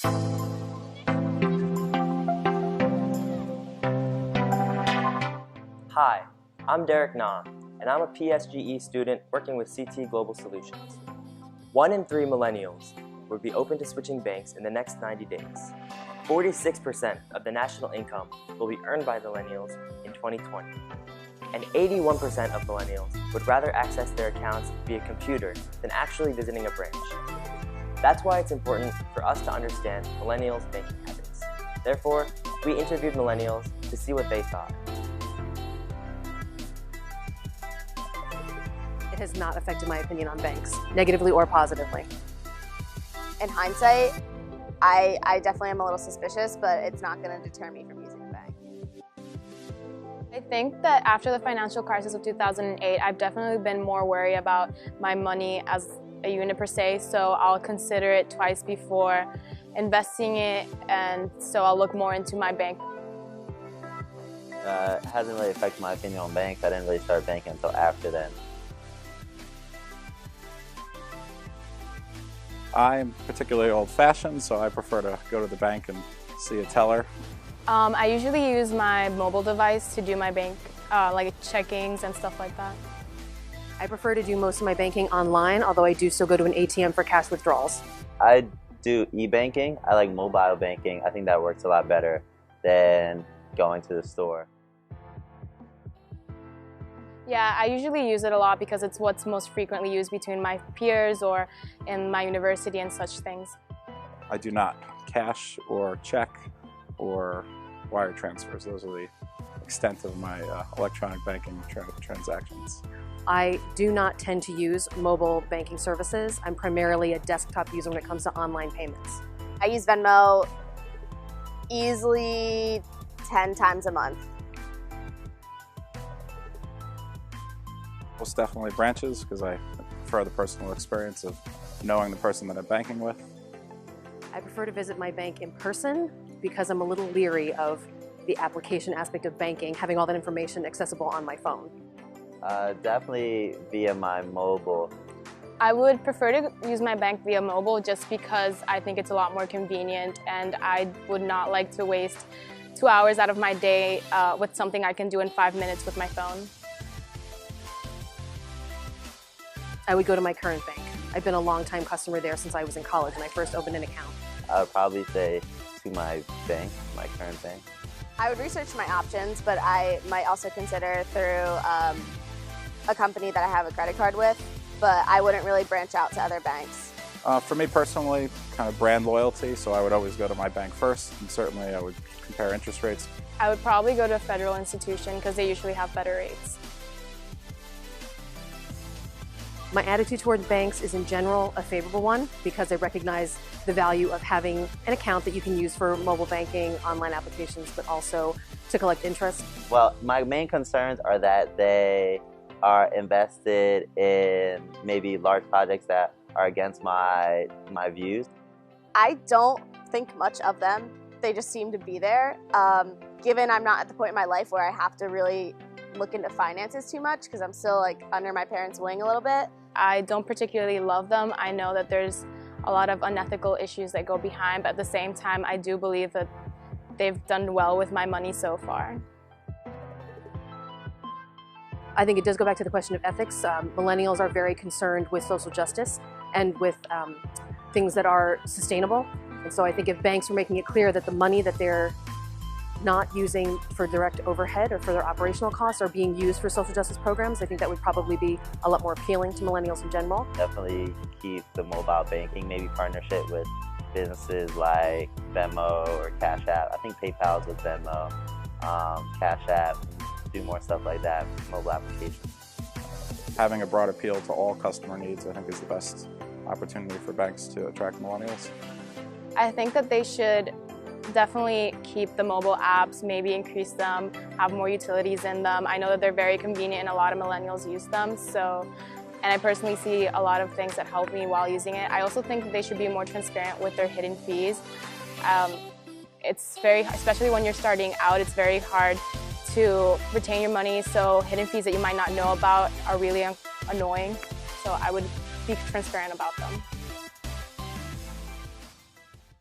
Hi, I'm Derek Nam, and I'm a PSGE student working with CT Global Solutions. 1 in 3 millennials would be open to switching banks in the next 90 days. 46% of the national income will be earned by millennials in 2020. And 81% of millennials would rather access their accounts via computer than actually visiting a branch. That's why it's important for us to understand millennials' banking habits. Therefore, we interviewed millennials to see what they thought. It has not affected my opinion on banks, negatively or positively. In hindsight, I definitely am a little suspicious, but it's not going to deter me from using a bank. I think that after the financial crisis of 2008, I've definitely been more worried about my money as a unit per se, so I'll consider it twice before investing it, and so I'll look more into my bank. It hasn't really affected my opinion on banks. I didn't really start banking until after then. I'm particularly old-fashioned, so I prefer to go to the bank and see a teller. I usually use my mobile device to do my bank, like checkings and stuff like that. I prefer to do most of my banking online, although I do still go to an ATM for cash withdrawals. I do e-banking. I like mobile banking. I think that works a lot better than going to the store. Yeah, I usually use it a lot because it's what's most frequently used between my peers or in my university and such things. I do not cash or check or wire transfers. Those are the extent of my electronic banking transactions. I do not tend to use mobile banking services. I'm primarily a desktop user when it comes to online payments. I use Venmo easily 10 times a month. Most definitely branches, because I prefer the personal experience of knowing the person that I'm banking with. I prefer to visit my bank in person because I'm a little leery of the application aspect of banking, having all that information accessible on my phone. Definitely via my mobile. I would prefer to use my bank via mobile just because I think it's a lot more convenient, and I would not like to waste 2 hours out of my day with something I can do in 5 minutes with my phone. I would go to my current bank. I've been a long-time customer there since I was in college when I first opened an account. I would probably say to my bank, my current bank. I would research my options, but I might also consider through a company that I have a credit card with, but I wouldn't really branch out to other banks. For me personally, kind of brand loyalty, so I would always go to my bank first, and certainly I would compare interest rates. I would probably go to a federal institution because they usually have better rates. My attitude toward banks is in general a favorable one because I recognize the value of having an account that you can use for mobile banking, online applications, but also to collect interest. Well, my main concerns are that they are invested in maybe large projects that are against my views. I don't think much of them. They just seem to be there. Given I'm not at the point in my life where I have to really look into finances too much because I'm still like under my parents' wing a little bit. I don't particularly love them. I know that there's a lot of unethical issues that go behind, but at the same time, I do believe that they've done well with my money so far. I think it does go back to the question of ethics. Millennials are very concerned with social justice and with things that are sustainable. And so I think if banks were making it clear that the money that they're not using for direct overhead or for their operational costs are being used for social justice programs, I think that would probably be a lot more appealing to millennials in general. Definitely keep the mobile banking, maybe partnership with businesses like Venmo or Cash App. I think PayPal's with Venmo, Cash App, do more stuff like that, mobile applications. Having a broad appeal to all customer needs, I think, is the best opportunity for banks to attract millennials. I think that they should definitely keep the mobile apps, maybe increase them, have more utilities in them. I know that they're very convenient and a lot of millennials use them, and I personally see a lot of things that help me while using it. I also think that they should be more transparent with their hidden fees. Especially when you're starting out, it's very hard to retain your money, so hidden fees that you might not know about are really annoying. So I would be transparent about them.